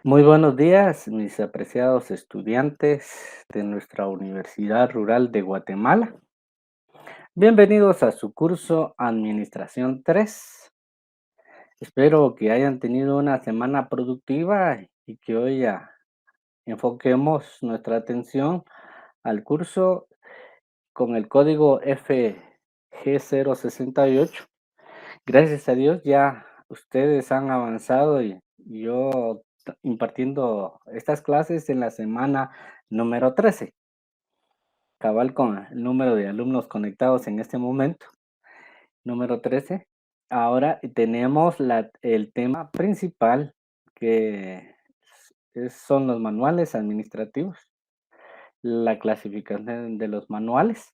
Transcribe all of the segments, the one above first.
Muy buenos días, mis apreciados estudiantes de nuestra Universidad Rural de Guatemala. Bienvenidos a su curso Administración 3. Espero que hayan tenido una semana productiva y que hoy enfoquemos nuestra atención al curso con el código FG068. Gracias a Dios ya ustedes han avanzado y yo impartiendo estas clases en la semana número 13, cabal con el número de alumnos conectados en este momento, número 13. Ahora tenemos el tema principal que son los manuales administrativos, la clasificación de los manuales.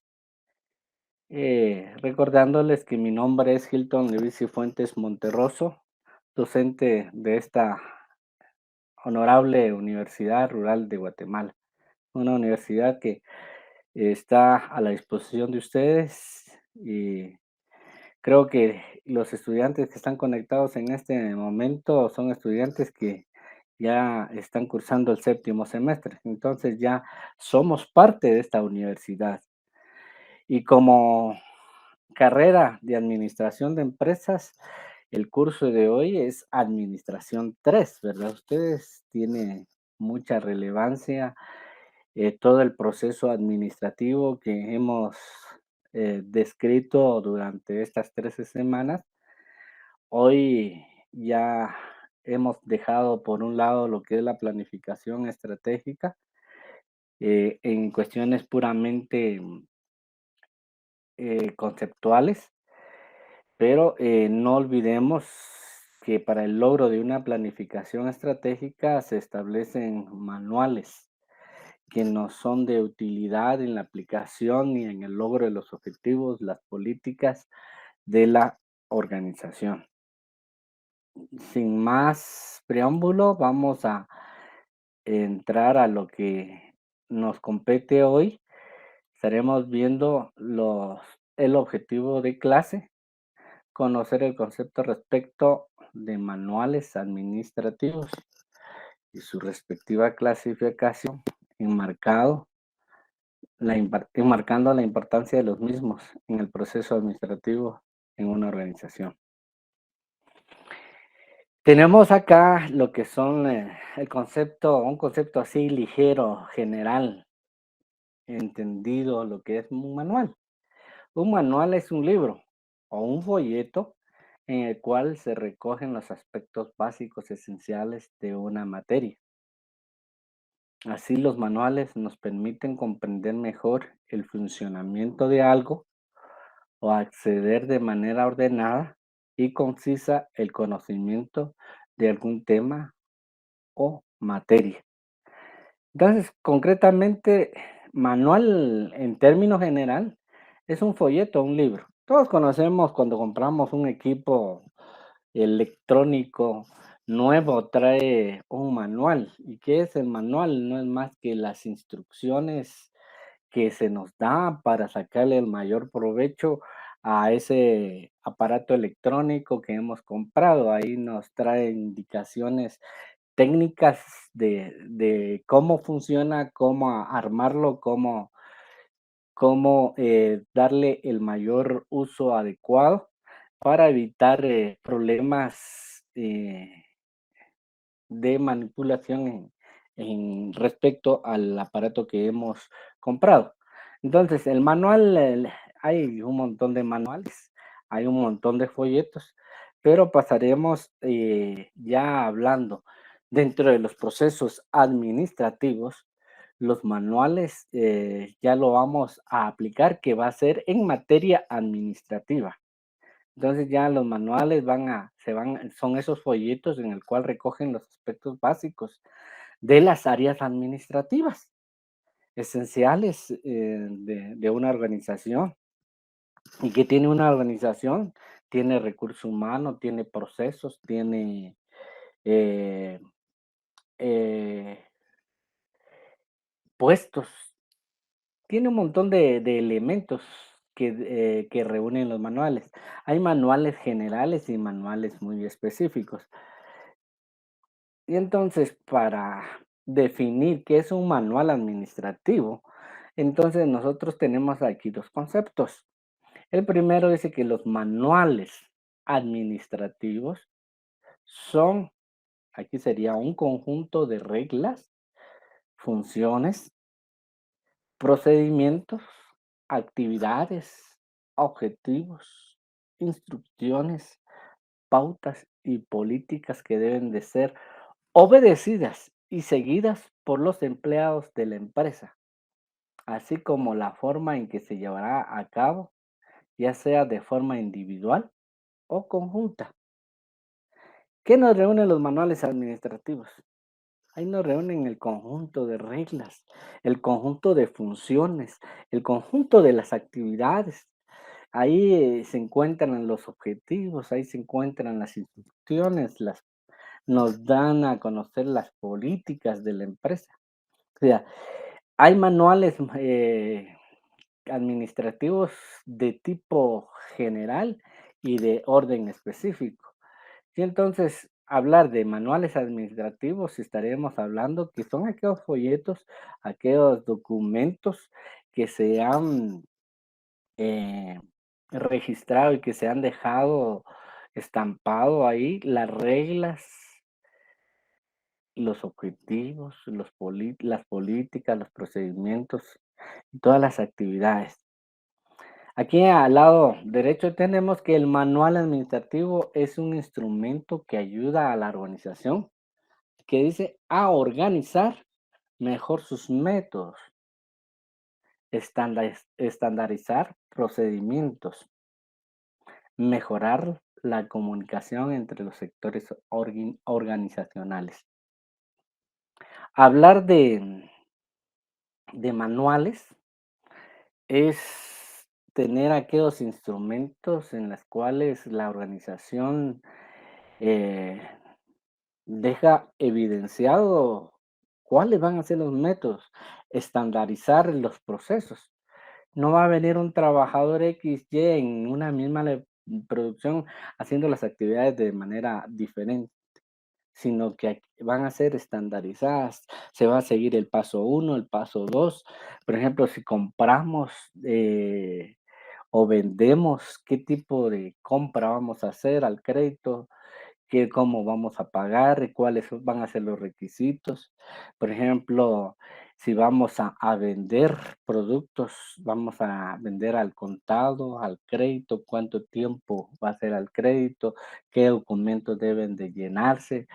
Recordándoles que mi nombre es Hilton Levis y Fuentes Monterroso, docente de esta honorable Universidad Rural de Guatemala, una universidad que está a la disposición de ustedes y creo que los estudiantes que están conectados en este momento son estudiantes que ya están cursando el séptimo semestre, entonces ya somos parte de esta universidad. Y como carrera de administración de empresas, el curso de hoy es Administración 3, ¿verdad? Ustedes tiene mucha relevancia todo el proceso administrativo que hemos descrito durante estas 13 semanas. Hoy ya hemos dejado por un lado lo que es la planificación estratégica en cuestiones puramente conceptuales. Pero, no olvidemos que para el logro de una planificación estratégica se establecen manuales que nos son de utilidad en la aplicación y en el logro de los objetivos, las políticas de la organización. Sin más preámbulo, vamos a entrar a lo que nos compete hoy. Estaremos viendo el objetivo de clase, conocer el concepto respecto de manuales administrativos y su respectiva clasificación, enmarcado enmarcando la importancia de los mismos en el proceso administrativo en una organización. Tenemos acá lo que son un concepto así ligero, general, entendido, lo que es un manual. Un manual es un libro o un folleto en el cual se recogen los aspectos básicos esenciales de una materia. Así los manuales nos permiten comprender mejor el funcionamiento de algo o acceder de manera ordenada y concisa el conocimiento de algún tema o materia. Entonces, concretamente, manual en términos general es un folleto, un libro. Todos conocemos cuando compramos un equipo electrónico nuevo, trae un manual. ¿Y qué es el manual? No es más que las instrucciones que se nos da para sacarle el mayor provecho a ese aparato electrónico que hemos comprado. Ahí nos trae indicaciones técnicas de cómo funciona, cómo armarlo, cómo darle el mayor uso adecuado para evitar problemas de manipulación en respecto al aparato que hemos comprado. Entonces, hay un montón de manuales, hay un montón de folletos, pero pasaremos ya hablando dentro de los procesos administrativos, los manuales ya lo vamos a aplicar, que va a ser en materia administrativa. Entonces ya los manuales son esos folletos en el cual recogen los aspectos básicos de las áreas administrativas, esenciales de una organización. ¿Y qué tiene una organización? Tiene recurso humano, tiene procesos, tiene eh, eh, puestos, tiene un montón de elementos que reúnen los manuales. Hay manuales generales y manuales muy específicos. Y entonces, para definir qué es un manual administrativo, entonces nosotros tenemos aquí 2 conceptos. El primero dice que los manuales administrativos son, aquí sería un conjunto de reglas, funciones, procedimientos, actividades, objetivos, instrucciones, pautas y políticas que deben de ser obedecidas y seguidas por los empleados de la empresa, así como la forma en que se llevará a cabo, ya sea de forma individual o conjunta. ¿Qué nos reúnen los manuales administrativos? Ahí nos reúnen el conjunto de reglas, el conjunto de funciones, el conjunto de las actividades. Ahí se encuentran los objetivos, ahí se encuentran las instrucciones, nos dan a conocer las políticas de la empresa. O sea, hay manuales administrativos de tipo general y de orden específico. Y entonces, hablar de manuales administrativos, estaremos hablando que son aquellos folletos, aquellos documentos que se han eh, registrado y que se han dejado estampado ahí las reglas, los objetivos, las políticas, los procedimientos y todas las actividades. Aquí al lado derecho tenemos que el manual administrativo es un instrumento que ayuda a la organización, que dice a organizar mejor sus métodos, estandarizar procedimientos, mejorar la comunicación entre los sectores organizacionales. Hablar de manuales es tener aquellos instrumentos en los cuales la organización eh, deja evidenciado cuáles van a ser los métodos, estandarizar los procesos. No va a venir un trabajador XY en una misma producción haciendo las actividades de manera diferente, sino que van a ser estandarizadas. Se va a seguir el paso uno, el paso 2. Por ejemplo, si compramos o vendemos, qué tipo de compra vamos a hacer al crédito, cómo vamos a pagar y cuáles van a ser los requisitos. Por ejemplo, si vamos a vender productos, vamos a vender al contado, al crédito, cuánto tiempo va a ser al crédito, qué documentos deben de llenarse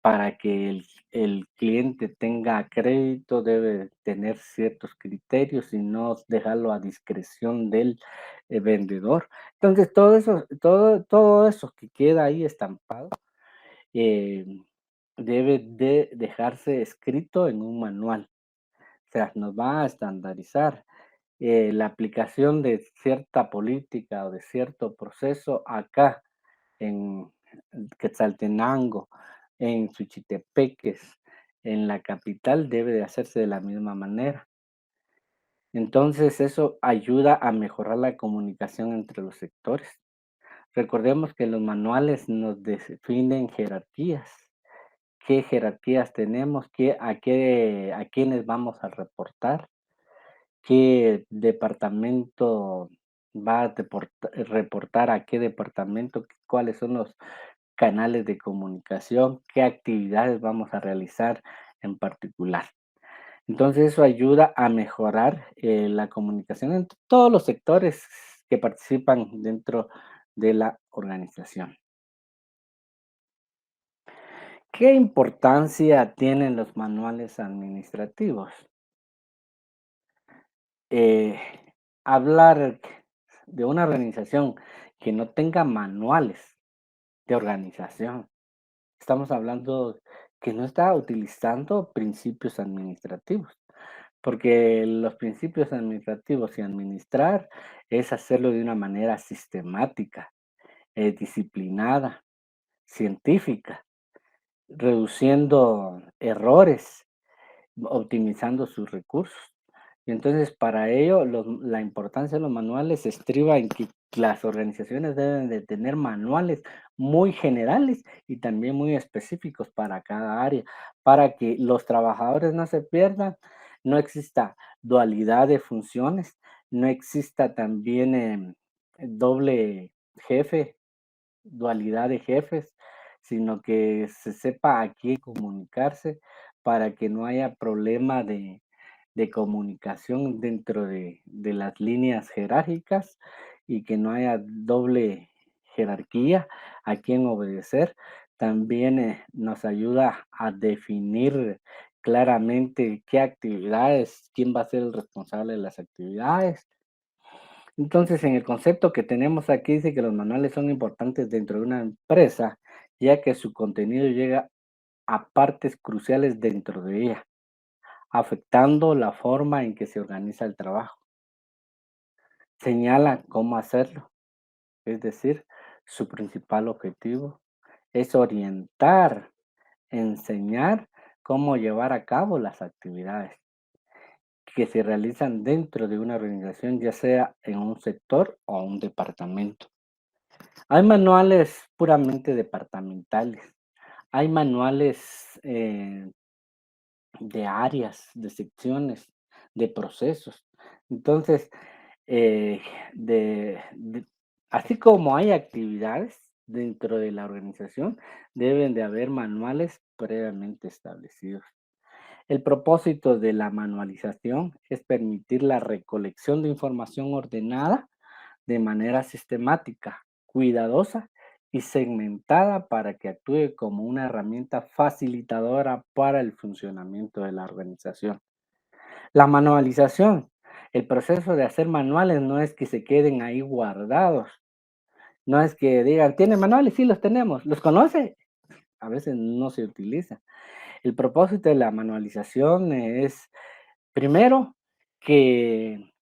para que el cliente tenga crédito, debe tener ciertos criterios y no dejarlo a discreción del vendedor. Entonces, todo eso que queda ahí estampado eh, debe de dejarse escrito en un manual. O sea, nos va a estandarizar la aplicación de cierta política o de cierto proceso acá en Quetzaltenango, en Suchitepeques, en la capital, debe de hacerse de la misma manera. Entonces, eso ayuda a mejorar la comunicación entre los sectores. Recordemos que los manuales nos definen jerarquías. ¿Qué jerarquías tenemos? A quiénes vamos a reportar? ¿Qué departamento va a reportar a qué departamento? ¿Cuáles son los canales de comunicación? ¿Qué actividades vamos a realizar en particular? Entonces, eso ayuda a mejorar la comunicación entre todos los sectores que participan dentro de la organización. ¿Qué importancia tienen los manuales administrativos? Eh, hablar de una organización que no tenga manuales de organización, estamos hablando que no está utilizando principios administrativos, porque los principios administrativos y administrar es hacerlo de una manera sistemática, disciplinada, científica, reduciendo errores, optimizando sus recursos. Y entonces, para ello, la importancia de los manuales estriba en que las organizaciones deben de tener manuales muy generales y también muy específicos para cada área, para que los trabajadores no se pierdan, no exista dualidad de funciones, no exista también doble jefe, dualidad de jefes, sino que se sepa a quién comunicarse para que no haya problema de comunicación dentro de las líneas jerárquicas y que no haya doble jerarquía, a quién obedecer. También nos ayuda a definir claramente qué actividades, quién va a ser el responsable de las actividades. Entonces, en el concepto que tenemos aquí dice que los manuales son importantes dentro de una empresa, ya que su contenido llega a partes cruciales dentro de ella, afectando la forma en que se organiza el trabajo. Señala cómo hacerlo, es decir, su principal objetivo es orientar, enseñar cómo llevar a cabo las actividades que se realizan dentro de una organización, ya sea en un sector o un departamento. Hay manuales puramente departamentales, hay manuales de áreas, de secciones, de procesos. Entonces, eh, así como hay actividades dentro de la organización, deben de haber manuales previamente establecidos. El propósito de la manualización es permitir la recolección de información ordenada de manera sistemática, cuidadosa y segmentada para que actúe como una herramienta facilitadora para el funcionamiento de la organización. La manualización, el proceso de hacer manuales no es que se queden ahí guardados, no es que digan, ¿tiene manuales? Sí, los tenemos. ¿Los conoce? A veces no se utiliza. El propósito de la manualización es, primero, que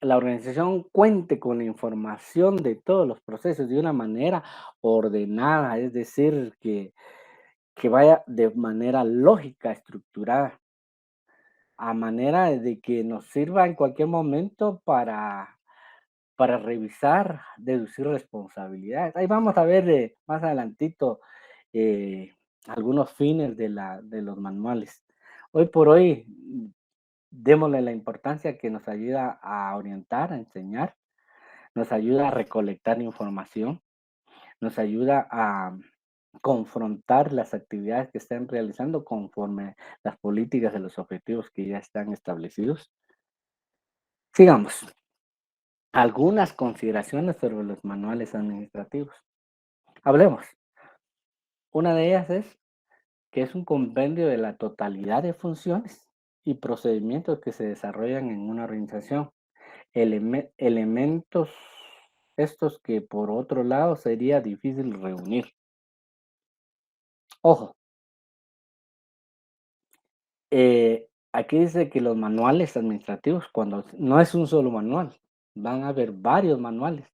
la organización cuente con la información de todos los procesos de una manera ordenada, es decir, que vaya de manera lógica, estructurada, a manera de que nos sirva en cualquier momento para revisar, deducir responsabilidades. Ahí vamos a ver más adelantito eh, algunos fines de los manuales. Hoy por hoy, démosle la importancia que nos ayuda a orientar, a enseñar, nos ayuda a recolectar información, nos ayuda a confrontar las actividades que están realizando conforme las políticas y los objetivos que ya están establecidos. Sigamos. Algunas consideraciones sobre los manuales administrativos. Hablemos. Una de ellas es que es un compendio de la totalidad de funciones y procedimientos que se desarrollan en una organización. Elementos estos que por otro lado sería difícil reunir. Ojo, aquí dice que los manuales administrativos, cuando no es un solo manual, van a haber varios manuales.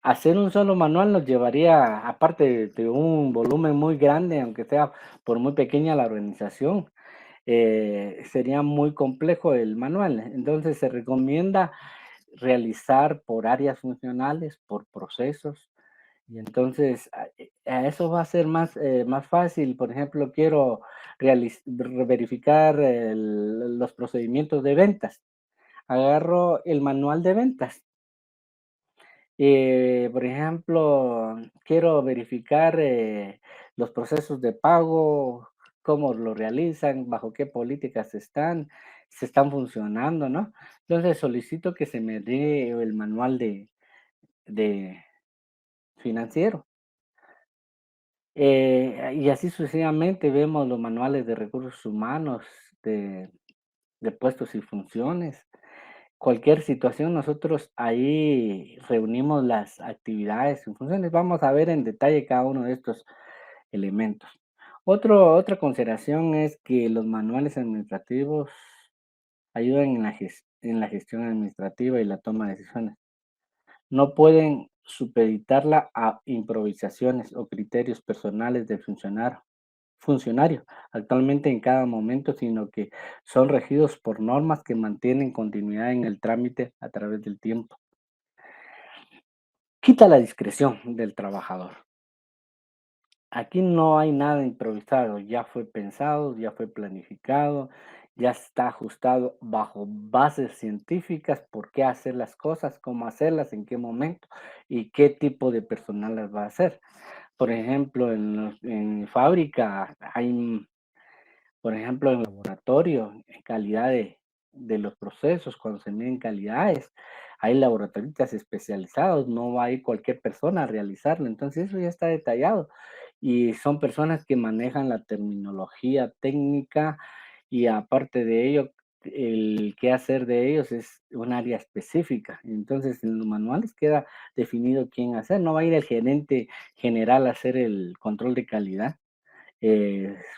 Hacer un solo manual nos llevaría, aparte de un volumen muy grande, aunque sea por muy pequeña la organización, sería muy complejo el manual. Entonces se recomienda realizar por áreas funcionales, por procesos, y entonces a eso va a ser más fácil. Por ejemplo, quiero verificar los procedimientos de ventas. Agarro el manual de ventas. Por ejemplo, quiero verificar los procesos de pago, cómo lo realizan, bajo qué políticas están, si están funcionando, ¿no? Entonces solicito que se me dé el manual de financiero. Y así sucesivamente vemos los manuales de recursos humanos, de, de puestos y funciones. Cualquier situación, nosotros ahí reunimos las actividades y funciones. Vamos a ver en detalle cada uno de estos elementos. Otra consideración es que los manuales administrativos ayudan en la gestión administrativa y la toma de decisiones. No pueden supeditarla a improvisaciones o criterios personales de funcionar. funcionario actualmente en cada momento, sino que son regidos por normas que mantienen continuidad en el trámite a través del tiempo. Quita la discreción del trabajador. Aquí no hay nada improvisado, ya fue pensado, ya fue planificado, ya está ajustado bajo bases científicas, por qué hacer las cosas, cómo hacerlas, en qué momento y qué tipo de personal las va a hacer. Por ejemplo, en fábrica hay, por ejemplo, en laboratorio, en calidad de los procesos, cuando se miden calidades, hay laboratoristas especializados, no va a ir cualquier persona a realizarlo. Entonces, eso ya está detallado. Y son personas que manejan la terminología técnica y aparte de ello, el qué hacer de ellos es un área específica. Entonces, en los manuales queda definido quién hacer. No va a ir el gerente general a hacer el control de calidad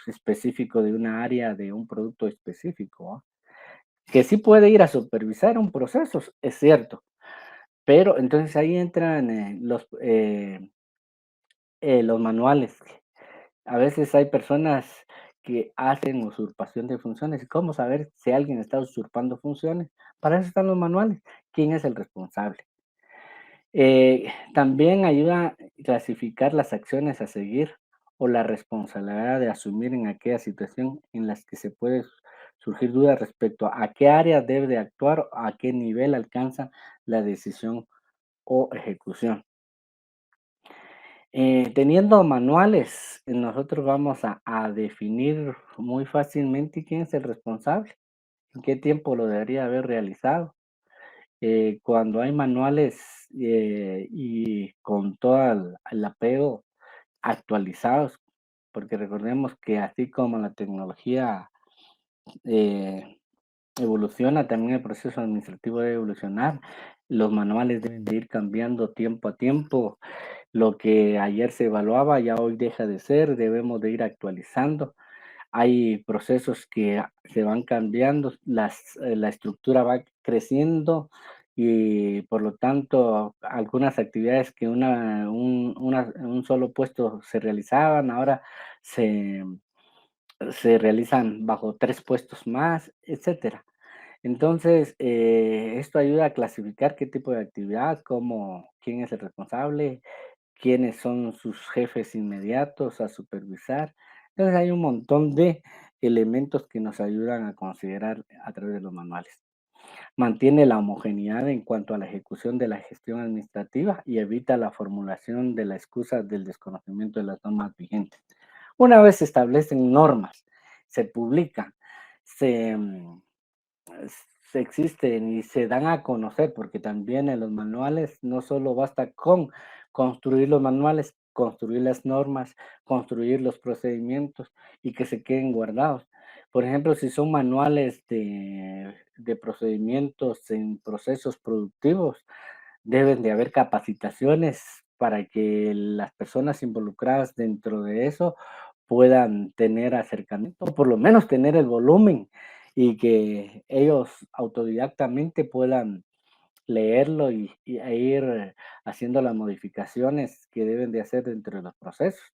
específico de una área, de un producto específico, ¿va? Que sí puede ir a supervisar un proceso, es cierto, pero entonces ahí entran los manuales. A veces hay personas que hacen usurpación de funciones. ¿Y cómo saber si alguien está usurpando funciones? Para eso están los manuales. ¿Quién es el responsable? También ayuda a clasificar las acciones a seguir o la responsabilidad de asumir en aquella situación en las que se puede surgir dudas respecto a qué área debe de actuar o a qué nivel alcanza la decisión o ejecución. Teniendo manuales, nosotros vamos a definir muy fácilmente quién es el responsable, en qué tiempo lo debería haber realizado. Cuando hay manuales y con todo el apego actualizados, porque recordemos que así como la tecnología eh, evoluciona, también el proceso administrativo debe evolucionar. Los manuales deben de ir cambiando tiempo a tiempo. Lo que ayer se evaluaba ya hoy deja de ser, debemos de ir actualizando. Hay procesos que se van cambiando, la estructura va creciendo y por lo tanto algunas actividades que un solo puesto se realizaban, ahora se, se realizan bajo 3 puestos más, etcétera. Entonces, esto ayuda a clasificar qué tipo de actividad, cómo, quién es el responsable, quiénes son sus jefes inmediatos a supervisar. Entonces hay un montón de elementos que nos ayudan a considerar a través de los manuales. Mantiene la homogeneidad en cuanto a la ejecución de la gestión administrativa y evita la formulación de la excusa del desconocimiento de las normas vigentes. Una vez se establecen normas, se publican, se, se existen y se dan a conocer, porque también en los manuales no solo basta con construir los manuales, construir las normas, construir los procedimientos y que se queden guardados. Por ejemplo, si son manuales de procedimientos en procesos productivos, deben de haber capacitaciones para que las personas involucradas dentro de eso puedan tener acercamiento, por lo menos tener el volumen y que ellos autodidactamente puedan leerlo e ir haciendo las modificaciones que deben de hacer dentro de los procesos.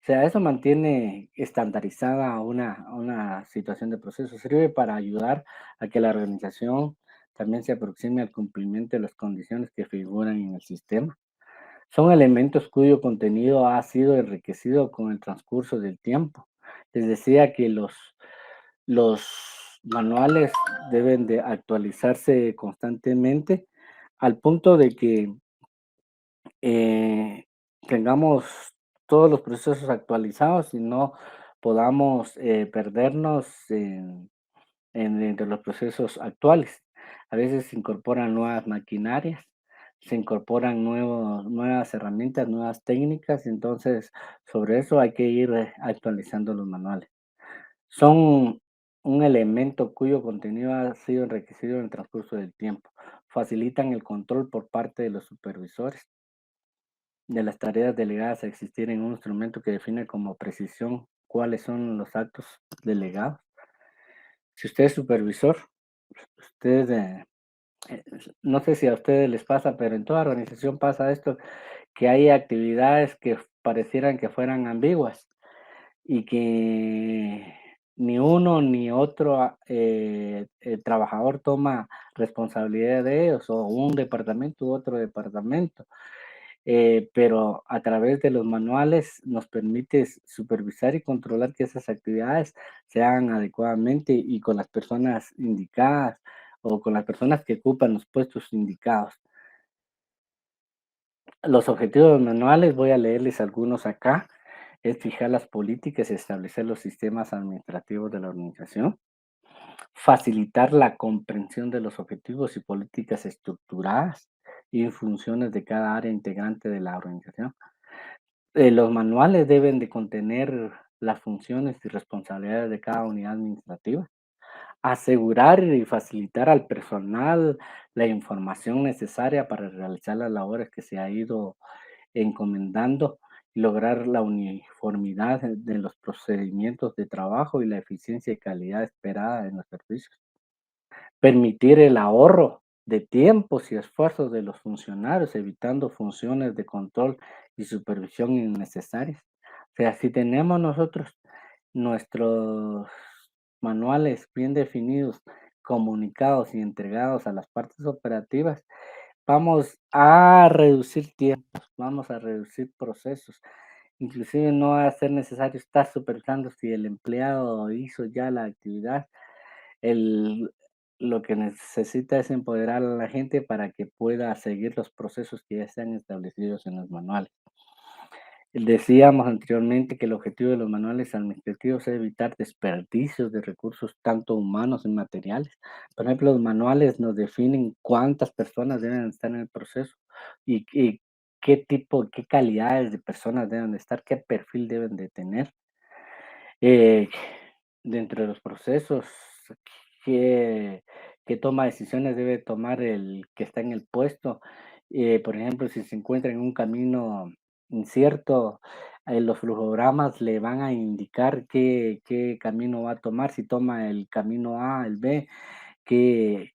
O sea, eso mantiene estandarizada una situación de proceso, sirve para ayudar a que la organización también se aproxime al cumplimiento de las condiciones que figuran en el sistema. Son elementos cuyo contenido ha sido enriquecido con el transcurso del tiempo. Les decía que los manuales deben de actualizarse constantemente al punto de que eh, tengamos todos los procesos actualizados y no podamos perdernos entre los procesos actuales. A veces se incorporan nuevas maquinarias, se incorporan nuevas herramientas, nuevas técnicas, entonces sobre eso hay que ir actualizando los manuales. Son un elemento cuyo contenido ha sido enriquecido en el transcurso del tiempo. Facilitan el control por parte de los supervisores de las tareas delegadas a existir en un instrumento que define como precisión cuáles son los actos delegados. Si usted es supervisor, usted, no sé si a ustedes les pasa, pero en toda organización pasa esto, que hay actividades que parecieran que fueran ambiguas y que ni uno ni otro trabajador toma responsabilidad de ellos, o un departamento u otro departamento. Pero a través de los manuales nos permite supervisar y controlar que esas actividades se hagan adecuadamente y con las personas indicadas o con las personas que ocupan los puestos indicados. Los objetivos manuales, voy a leerles algunos acá, es fijar las políticas y establecer los sistemas administrativos de la organización, facilitar la comprensión de los objetivos y políticas estructuradas y funciones de cada área integrante de la organización. Los manuales deben de contener las funciones y responsabilidades de cada unidad administrativa. Asegurar y facilitar al personal la información necesaria para realizar las labores que se ha ido encomendando y lograr la uniformidad de los procedimientos de trabajo y la eficiencia y calidad esperada en los servicios. Permitir el ahorro de tiempos y esfuerzos de los funcionarios, evitando funciones de control y supervisión innecesarias. O sea, si tenemos nosotros nuestros manuales bien definidos, comunicados y entregados a las partes operativas, vamos a reducir tiempos, vamos a reducir procesos. Inclusive no va a ser necesario estar supervisando si el empleado hizo ya la actividad. El Lo que necesita es empoderar a la gente para que pueda seguir los procesos que ya están establecidos en los manuales. Decíamos anteriormente que el objetivo de los manuales administrativos es evitar desperdicios de recursos tanto humanos y materiales. Por ejemplo, los manuales nos definen cuántas personas deben estar en el proceso y qué tipo, qué calidades de personas deben de estar, qué perfil deben de tener. Eh, Dentro de los procesos, ¿qué toma decisiones debe tomar el que está en el puesto? Por ejemplo, si se encuentra en un camino incierto, los flujogramas le van a indicar qué camino va a tomar, si toma el camino A, el B, qué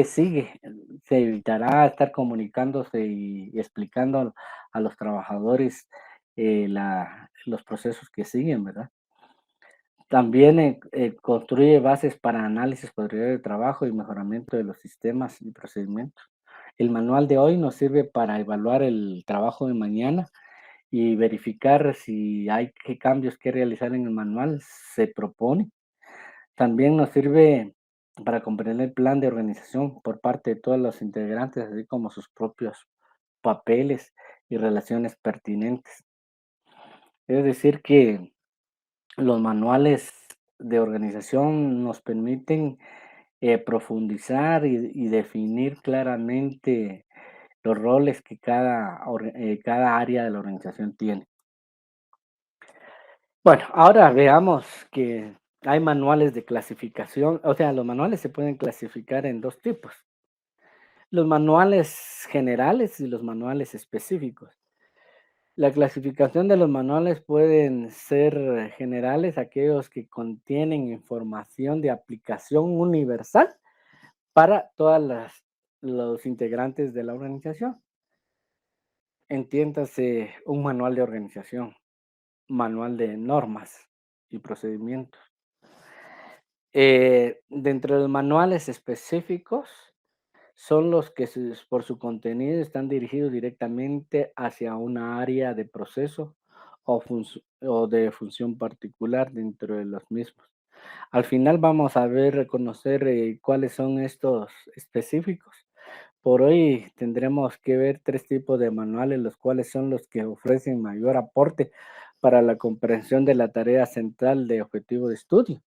sigue. Se evitará estar comunicándose y explicando a los trabajadores, los procesos que siguen, ¿verdad? También, construye bases para análisis posterior de trabajo y mejoramiento de los sistemas y procedimientos. El manual de hoy nos sirve para evaluar el trabajo de mañana y verificar si hay qué cambios que realizar en el manual se propone. También nos sirve para comprender el plan de organización por parte de todos los integrantes, así como sus propios papeles y relaciones pertinentes. Es decir, que los manuales de organización nos permiten profundizar y definir claramente los roles que cada área de la organización tiene. Bueno, ahora veamos que hay manuales de clasificación, o sea, los manuales se pueden clasificar en dos tipos: los manuales generales y los manuales específicos. La clasificación de los manuales pueden ser generales, aquellos que contienen información de aplicación universal para todas los integrantes de la organización. Entiéndase un manual de organización, manual de normas y procedimientos. Dentro de los manuales específicos son los que por su contenido están dirigidos directamente hacia una área de proceso o de función particular dentro de los mismos. Al final vamos a ver, reconocer cuáles son estos específicos. Por hoy tendremos que ver tres tipos de manuales, los cuales son los que ofrecen mayor aporte para la comprensión de la tarea central de objetivo de estudio.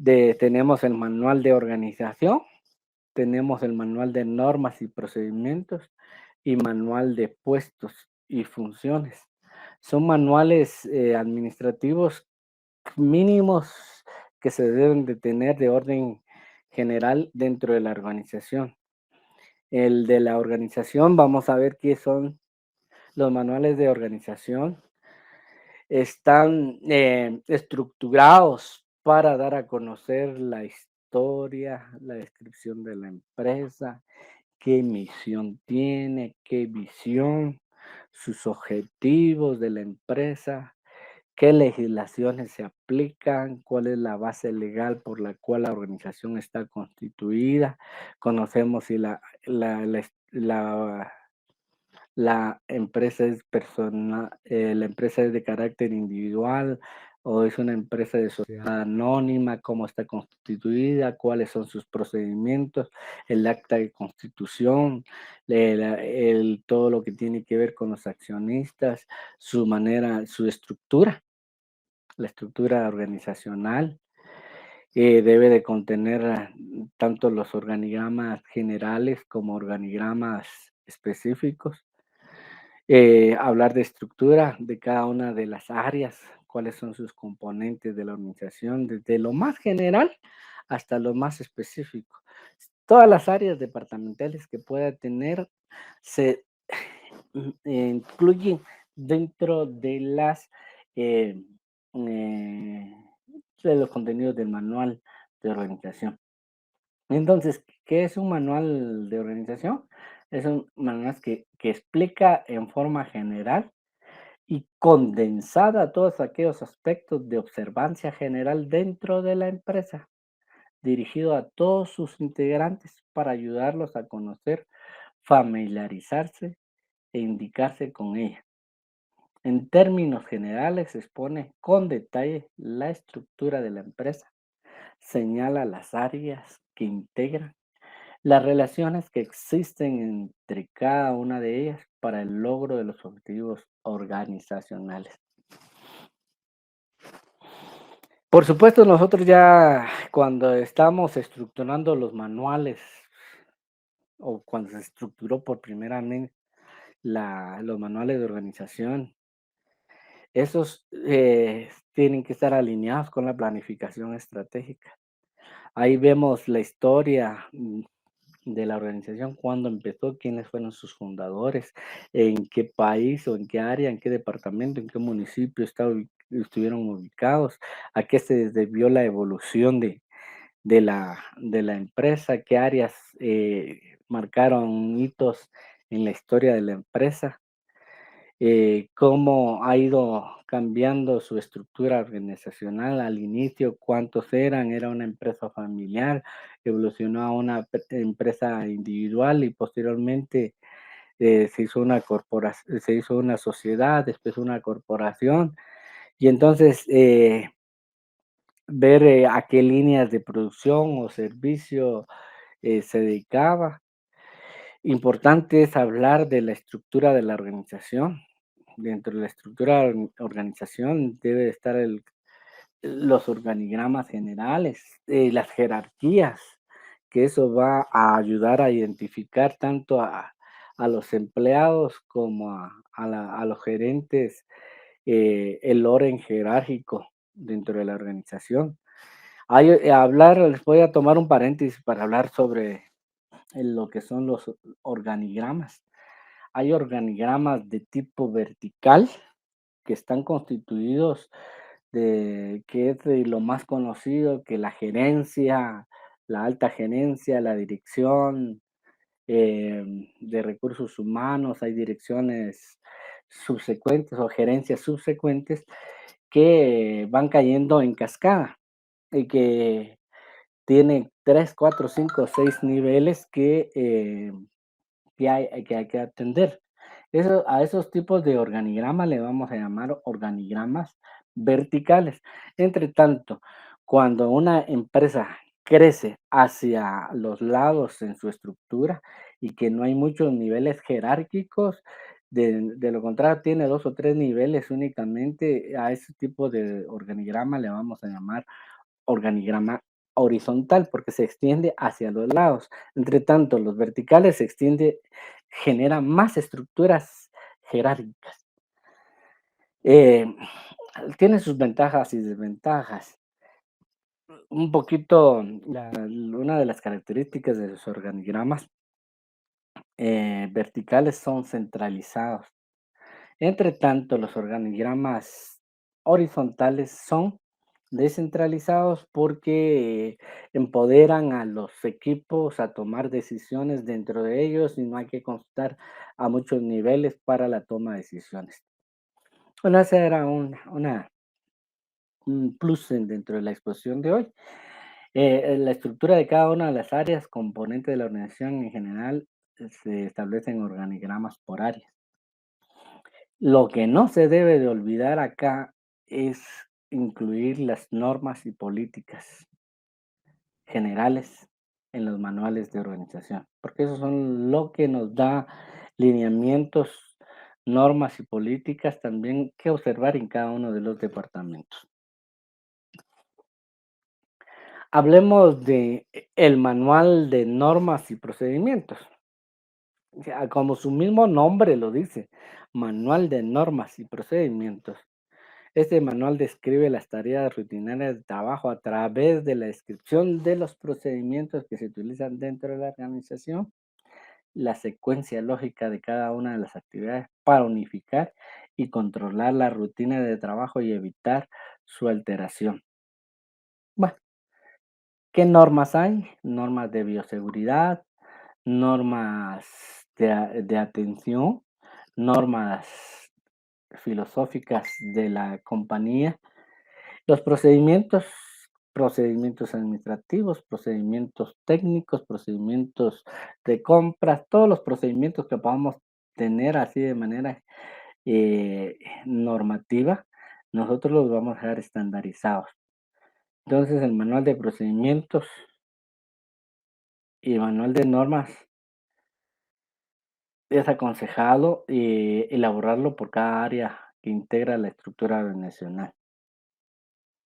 Tenemos el manual de organización, tenemos el manual de normas y procedimientos y manual de puestos y funciones. Son manuales administrativos mínimos que se deben de tener de orden general dentro de la organización. El de la organización, vamos a ver qué son los manuales de organización. Están estructurados para dar a conocer la historia, la descripción de la empresa, qué misión tiene, qué visión, sus objetivos de la empresa, qué legislaciones se aplican, cuál es la base legal por la cual la organización está constituida. Conocemos si la empresa es la empresa es de carácter individual o es una empresa de sociedad anónima, cómo está constituida, cuáles son sus procedimientos, el acta de constitución, todo lo que tiene que ver con los accionistas, su manera, su estructura, la estructura organizacional. Debe de contener tanto los organigramas generales como organigramas específicos. Hablar de estructura de cada una de las áreas, cuáles son sus componentes de la organización, desde lo más general hasta lo más específico. Todas las áreas departamentales que pueda tener se incluyen dentro de eh, eh, de los contenidos del manual de organización. Entonces, ¿qué es un manual de organización? Es un manual que explica en forma general y condensada todos aquellos aspectos de observancia general dentro de la empresa, dirigido a todos sus integrantes para ayudarlos a conocer, familiarizarse e indicarse con ella. En términos generales, expone con detalle la estructura de la empresa, señala las áreas que integran, las relaciones que existen entre cada una de ellas para el logro de los objetivos organizacionales. Por supuesto, nosotros ya cuando estamos estructurando los manuales o cuando se estructuró por primera vez los manuales de organización, esos tienen que estar alineados con la planificación estratégica. Ahí vemos la historia de la organización, cuándo empezó, quiénes fueron sus fundadores, en qué país o en qué área, en qué departamento, en qué municipio estuvieron ubicados, a qué se debió la evolución de la empresa, qué áreas marcaron hitos en la historia de la empresa, cómo ha ido cambiando su estructura organizacional. Al inicio, cuántos eran, era una empresa familiar, evolucionó a una empresa individual y posteriormente se hizo una sociedad, después una corporación. Y entonces ver a qué líneas de producción o servicio se dedicaba. Importante es hablar de la estructura de la organización. Dentro de la estructura de la organización debe estar los organigramas generales, las jerarquías, que eso va a ayudar a identificar tanto a los empleados como a los gerentes, el orden jerárquico dentro de la organización. Les voy a tomar un paréntesis para hablar sobre lo que son los organigramas. Hay organigramas de tipo vertical que están constituidos que es de lo más conocido, que la gerencia, la alta gerencia, la dirección de recursos humanos, hay direcciones subsecuentes o gerencias subsecuentes que van cayendo en cascada y que tiene 3, 4, 5, 6 niveles que hay que atender. A esos tipos de organigrama le vamos a llamar organigramas verticales. Entre tanto, cuando una empresa crece hacia los lados en su estructura y que no hay muchos niveles jerárquicos, de lo contrario, tiene 2 o 3 niveles únicamente, a ese tipo de organigrama le vamos a llamar organigrama horizontal, porque se extiende hacia los lados. Entre tanto, los verticales se extiende, generan más estructuras jerárquicas. Eh, Tiene sus ventajas y desventajas. Un poquito, una de las características de los organigramas verticales son centralizados. Entre tanto, los organigramas horizontales son descentralizados porque empoderan a los equipos a tomar decisiones dentro de ellos y no hay que consultar a muchos niveles para la toma de decisiones. Bueno, esa era una un plus dentro de la exposición de hoy. La estructura de cada una de las áreas, componentes de la organización en general, se establecen organigramas por áreas. Lo que no se debe de olvidar acá es incluir las normas y políticas generales en los manuales de organización, porque esos son lo que nos da lineamientos, normas y políticas también que observar en cada uno de los departamentos. Hablemos de el manual de normas y procedimientos. Ya, como su mismo nombre lo dice, manual de normas y procedimientos. Este manual describe las tareas rutinarias de trabajo a través de la descripción de los procedimientos que se utilizan dentro de la organización, la secuencia lógica de cada una de las actividades para unificar y controlar la rutina de trabajo y evitar su alteración. Bueno, ¿qué normas hay? Normas de bioseguridad, normas de atención, normas filosóficas de la compañía. Los procedimientos, procedimientos administrativos, procedimientos técnicos, procedimientos de compras, todos los procedimientos que podamos tener así de manera normativa, nosotros los vamos a dejar estandarizados. Entonces, el manual de procedimientos y el manual de normas es aconsejado elaborarlo por cada área que integra la estructura organizacional.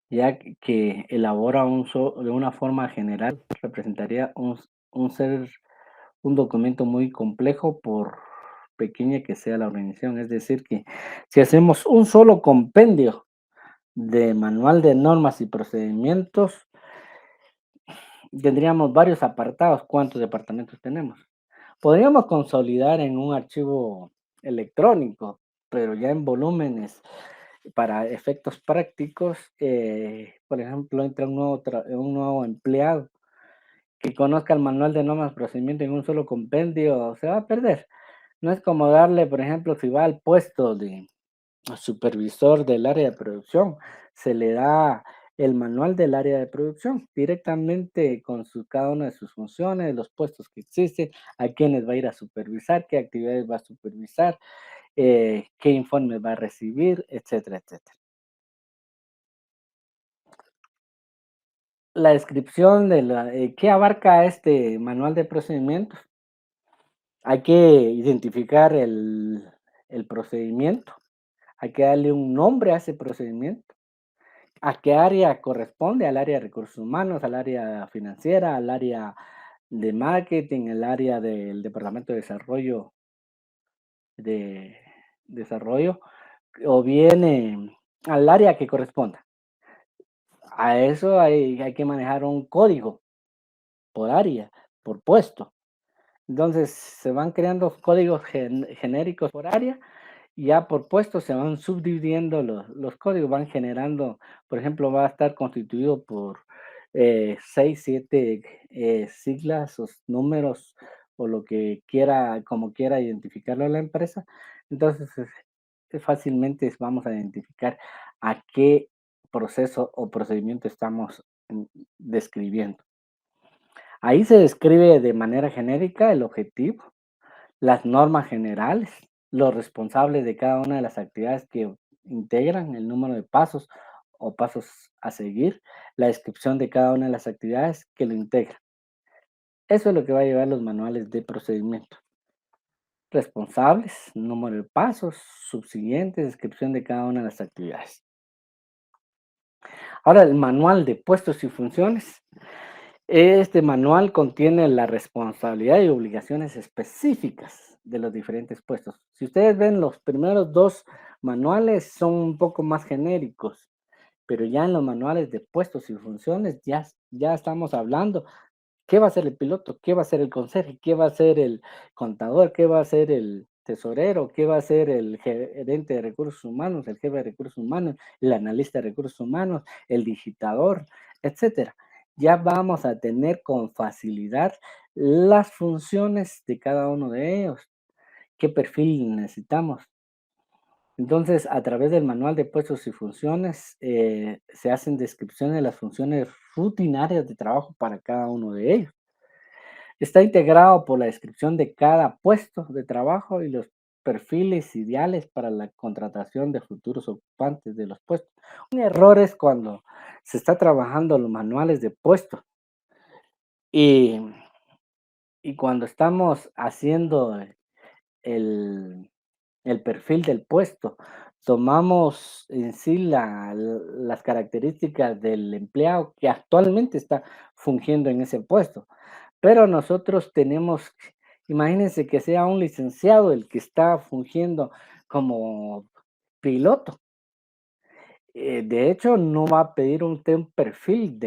Ya que elabora de una forma general, representaría un ser, un documento muy complejo por pequeña que sea la organización. Es decir, que si hacemos un solo compendio de manual de normas y procedimientos, tendríamos varios apartados. ¿Cuántos departamentos tenemos? Podríamos consolidar en un archivo electrónico, pero ya en volúmenes para efectos prácticos, por ejemplo, entra un nuevo empleado que conozca el manual de normas procedimiento en un solo compendio, se va a perder. No es como darle, por ejemplo, si va al puesto de supervisor del área de producción, se le da el manual del área de producción directamente con cada una de sus funciones, los puestos que existen, a quiénes va a ir a supervisar, qué actividades va a supervisar, qué informes va a recibir, etcétera, etcétera. La descripción de qué abarca este manual de procedimientos. Hay que identificar el procedimiento, hay que darle un nombre a ese procedimiento, a qué área corresponde, al área de recursos humanos, al área financiera, al área de marketing, el área del departamento de de desarrollo, o bien al área que corresponda. A eso hay que manejar un código por área, por puesto. Entonces, se van creando códigos genéricos por área y ya por puesto se van subdividiendo los códigos, van generando, por ejemplo, va a estar constituido por 6, 7 siglas o números o lo que quiera, como quiera identificarlo la empresa. Entonces, fácilmente vamos a identificar a qué proceso o procedimiento estamos describiendo. Ahí se describe de manera genérica el objetivo, las normas generales, los responsables de cada una de las actividades que integran, el número de pasos o pasos a seguir, la descripción de cada una de las actividades que lo integran. Eso es lo que va a llevar los manuales de procedimiento. Responsables, número de pasos, subsiguientes, descripción de cada una de las actividades. Ahora, el manual de puestos y funciones. Este manual contiene la responsabilidad y obligaciones específicas de los diferentes puestos. Si ustedes ven, los primeros dos manuales son un poco más genéricos, pero ya en los manuales de puestos y funciones ya estamos hablando qué va a ser el piloto, qué va a ser el conserje, qué va a ser el contador, qué va a ser el tesorero, qué va a ser el gerente de recursos humanos, el jefe de recursos humanos, el analista de recursos humanos, el digitador, etcétera. Ya vamos a tener con facilidad las funciones de cada uno de ellos, qué perfil necesitamos. Entonces, a través del manual de puestos y funciones, se hacen descripciones de las funciones rutinarias de trabajo para cada uno de ellos. Está integrado por la descripción de cada puesto de trabajo y los perfiles ideales para la contratación de futuros ocupantes de los puestos. Un error es cuando se está trabajando los manuales de puestos y, y cuando estamos haciendo el, el perfil del puesto, tomamos en sí las características del empleado que actualmente está fungiendo en ese puesto. Pero nosotros tenemos, imagínense que sea un licenciado el que está fungiendo como piloto. De hecho, no va a pedir un perfil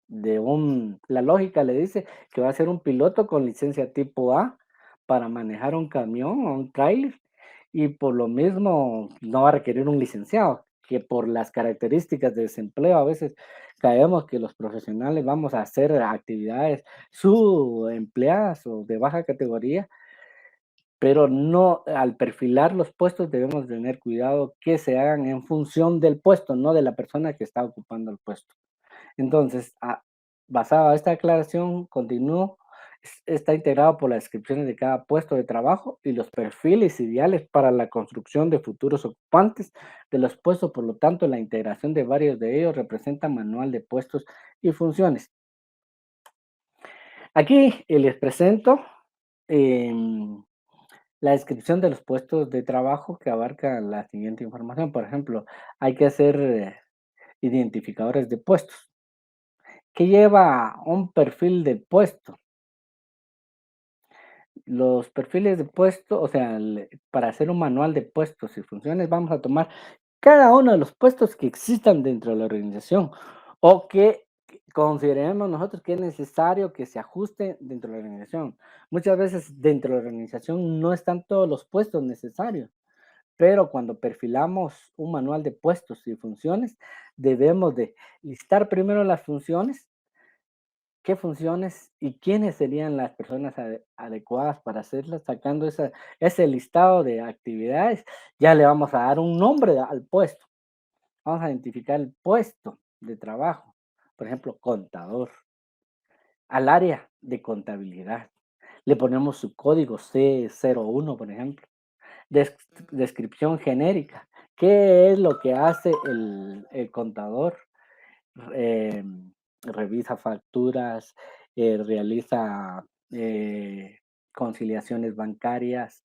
la lógica le dice que va a ser un piloto con licencia tipo A para manejar un camión o un tráiler y por lo mismo no va a requerir un licenciado, que por las características de desempleo a veces caemos que los profesionales vamos a hacer actividades subempleadas o de baja categoría, pero no, al perfilar los puestos debemos tener cuidado que se hagan en función del puesto, no de la persona que está ocupando el puesto. Entonces, basado a esta aclaración, continúo, está integrado por las descripciones de cada puesto de trabajo y los perfiles ideales para la construcción de futuros ocupantes de los puestos. Por lo tanto, la integración de varios de ellos representa manual de puestos y funciones. Aquí les presento em, la descripción de los puestos de trabajo que abarca la siguiente información. Por ejemplo, hay que hacer identificadores de puestos. ¿Qué lleva un perfil de puesto? Los perfiles de puesto, o sea, para hacer un manual de puestos y funciones, vamos a tomar cada uno de los puestos que existan dentro de la organización o que consideremos nosotros que es necesario que se ajuste dentro de la organización. Muchas veces dentro de la organización no están todos los puestos necesarios, pero cuando perfilamos un manual de puestos y funciones, debemos de listar primero las funciones, qué funciones y quiénes serían las personas adecuadas para hacerlas, sacando ese listado de actividades, ya le vamos a dar un nombre al puesto. Vamos a identificar el puesto de trabajo, por ejemplo, contador, al área de contabilidad. Le ponemos su código C01, por ejemplo. Descripción genérica. ¿Qué es lo que hace el contador? eh, Revisa facturas, realiza conciliaciones bancarias,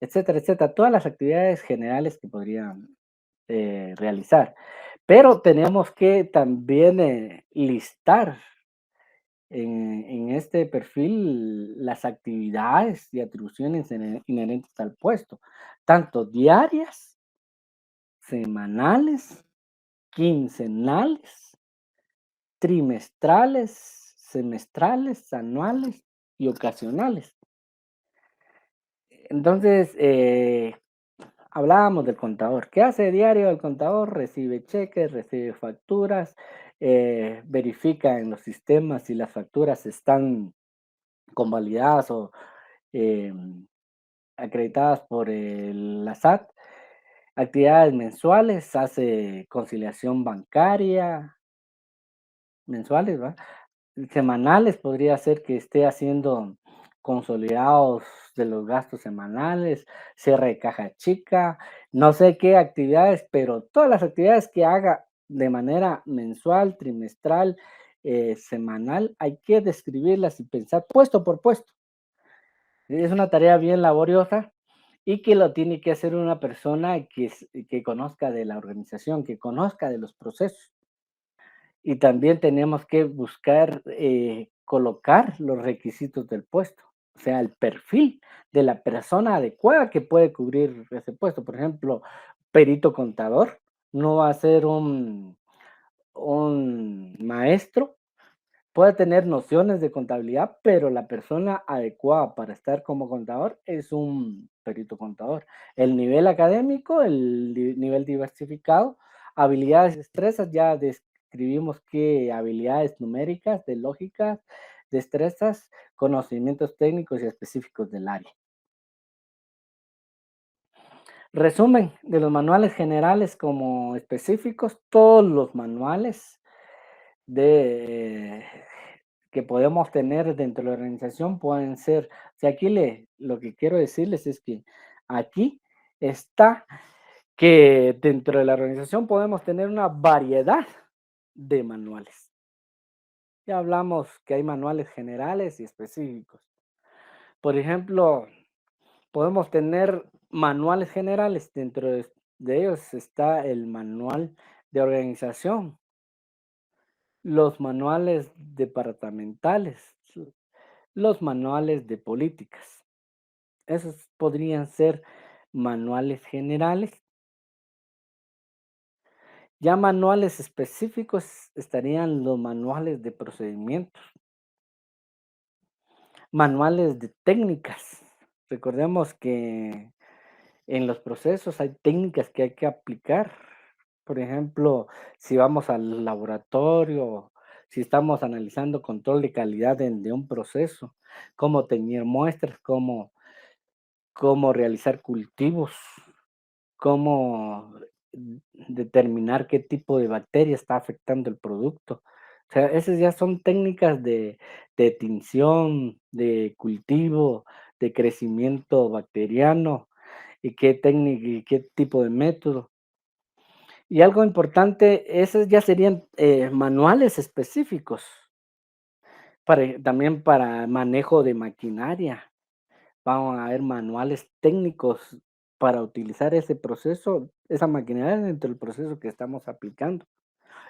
etcétera, etcétera. Todas las actividades generales que podrían realizar. Pero tenemos que también listar en este perfil las actividades y atribuciones inherentes al puesto, tanto diarias, semanales, quincenales, trimestrales, semestrales, anuales y ocasionales. Entonces, hablábamos del contador. ¿Qué hace diario el contador? Recibe cheques, recibe facturas, verifica en los sistemas si las facturas están convalidadas o em, acreditadas por la SAT. Actividades mensuales, hace conciliación bancaria mensuales, ¿va? Semanales, podría ser que esté haciendo consolidados de los gastos semanales, cierre de caja chica, no sé qué actividades, pero todas las actividades que haga de manera mensual, trimestral, semanal, hay que describirlas y pensar puesto por puesto. Es una tarea bien laboriosa y que lo tiene que hacer una persona que conozca de la organización, que conozca de los procesos. Y también tenemos que buscar, colocar los requisitos del puesto, o sea, el perfil de la persona adecuada que puede cubrir ese puesto. Por ejemplo, perito contador no va a ser un maestro, puede tener nociones de contabilidad, pero la persona adecuada para estar como contador es un perito contador. El nivel académico, nivel diversificado, habilidades, destrezas, ya describimos qué habilidades numéricas, de lógica, destrezas, conocimientos técnicos y específicos del área. Resumen de los manuales generales como específicos, todos los manuales de que podemos tener dentro de la organización pueden ser, o sea, aquí lo que quiero decirles es que aquí está que dentro de la organización podemos tener una variedad de manuales. Ya hablamos que hay manuales generales y específicos. Por ejemplo, podemos tener manuales generales, de ellos está el manual de organización, los manuales departamentales, los manuales de políticas. Esos podrían ser manuales generales. Ya manuales específicos estarían los manuales de procedimientos, manuales de técnicas. Recordemos que en los procesos hay técnicas que hay que aplicar. Por ejemplo, si vamos al laboratorio, si estamos analizando control de calidad de un proceso, cómo teñir muestras, cómo realizar cultivos, cómo determinar qué tipo de bacteria está afectando el producto. O sea, esas ya son técnicas de tinción, de cultivo, de crecimiento bacteriano y qué técnica y qué tipo de método. Y algo importante, esos ya serían manuales específicos también para manejo de maquinaria. Vamos a ver manuales técnicos para utilizar ese proceso, esa maquinaria dentro del proceso que estamos aplicando.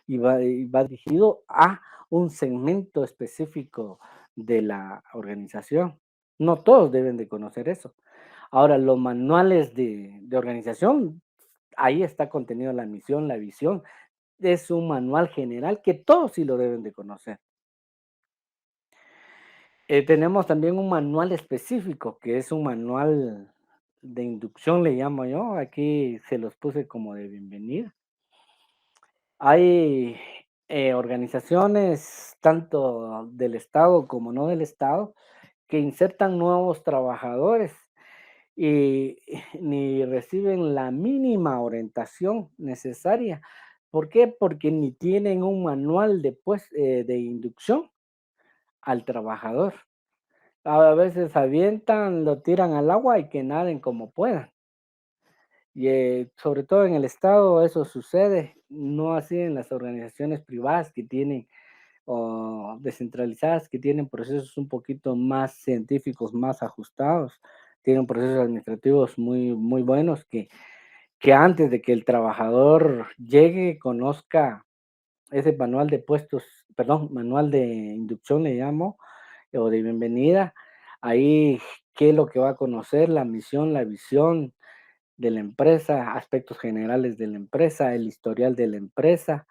Y va dirigido a un segmento específico de la organización. No todos deben de conocer eso. Ahora, los manuales de organización, ahí está contenido la misión, la visión. Es un manual general que todos sí lo deben de conocer. Tenemos también un manual específico, que es un manual de inducción, le llamo yo. Aquí se los puse como de bienvenida. Hay organizaciones, tanto del Estado como no del Estado, que insertan nuevos trabajadores y ni reciben la mínima orientación necesaria. ¿Por qué? Porque ni tienen un manual de inducción al trabajador. A veces avientan, lo tiran al agua y que naden como puedan. Y sobre todo en el Estado eso sucede, no así en las organizaciones privadas que tienen o descentralizadas, que tienen procesos un poquito más científicos, más ajustados, tienen procesos administrativos muy, muy buenos que antes de que el trabajador llegue, conozca ese manual de puestos, perdón, manual de inducción le llamo, o de bienvenida, ahí qué es lo que va a conocer, la misión, la visión de la empresa, aspectos generales de la empresa, el historial de la empresa,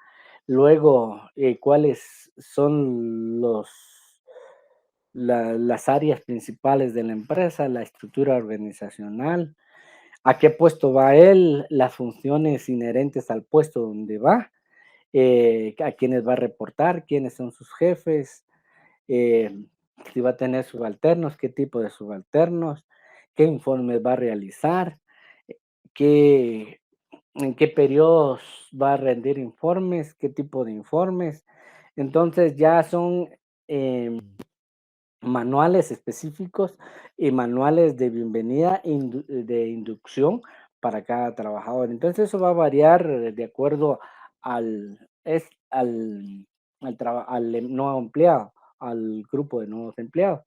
luego cuáles son las áreas principales de la empresa, la estructura organizacional, a qué puesto va él, las funciones inherentes al puesto donde va, a quiénes va a reportar, quiénes son sus jefes, eh, si va a tener subalternos, qué tipo de subalternos, qué informes va a realizar, eh, qué, en qué periodos va a rendir informes, qué tipo de informes. Entonces ya son manuales específicos y manuales de bienvenida, de inducción para cada trabajador. Entonces eso va a variar de acuerdo al nuevo empleado, al grupo de nuevos empleados.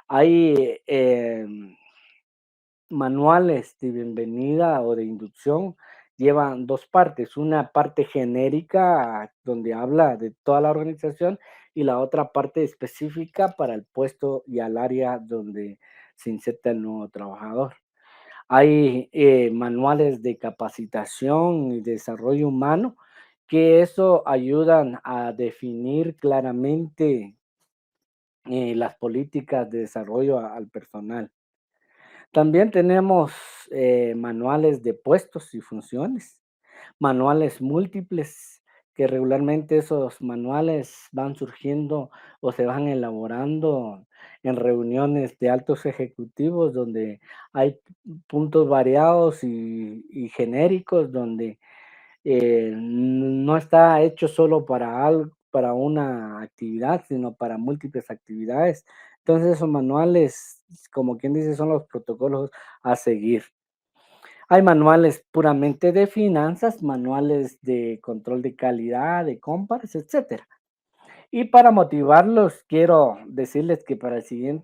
Hay manuales de bienvenida o de inducción, llevan dos partes, una parte genérica donde habla de toda la organización y la otra parte específica para el puesto y al área donde se inserta el nuevo trabajador. Hay manuales de capacitación y desarrollo humano que eso ayudan a definir claramente las políticas de desarrollo al personal. También tenemos manuales de puestos y funciones, manuales múltiples que regularmente esos manuales van surgiendo o se van elaborando en reuniones de altos ejecutivos donde hay puntos variados y genéricos, donde no está hecho solo para una actividad, sino para múltiples actividades. Entonces, esos manuales, como quien dice, son los protocolos a seguir. Hay manuales puramente de finanzas, manuales de control de calidad, de compras, etcétera. Y para motivarlos, quiero decirles que para el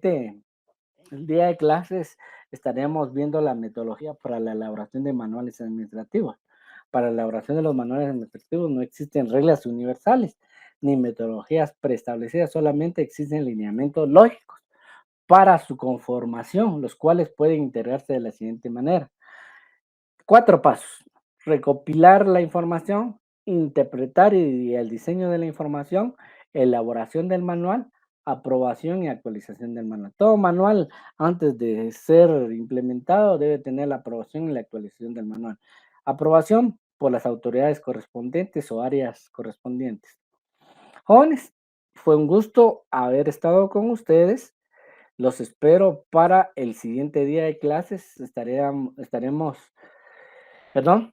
día de clases estaremos viendo la metodología para la elaboración de manuales administrativos. Para la elaboración de los manuales administrativos no existen reglas universales ni metodologías preestablecidas, solamente existen lineamientos lógicos para su conformación, los cuales pueden integrarse de la siguiente manera. 4 pasos: recopilar la información, interpretar y el diseño de la información, elaboración del manual, aprobación y actualización del manual. Todo manual, antes de ser implementado, debe tener la aprobación y la actualización del manual. Aprobación por las autoridades correspondientes o áreas correspondientes. Jóvenes, fue un gusto haber estado con ustedes. Los espero para el siguiente día de clases. Estaremos, perdón,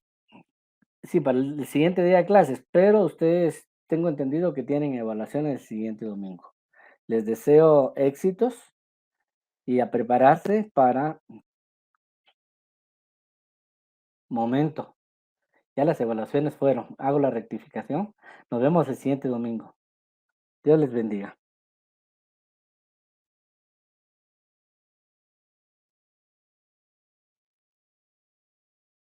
sí, para el siguiente día de clases, pero ustedes tengo entendido que tienen evaluaciones el siguiente domingo. Les deseo éxitos y a prepararse para momento. Ya las evaluaciones fueron. Hago la rectificación. Nos vemos el siguiente domingo. Dios les bendiga.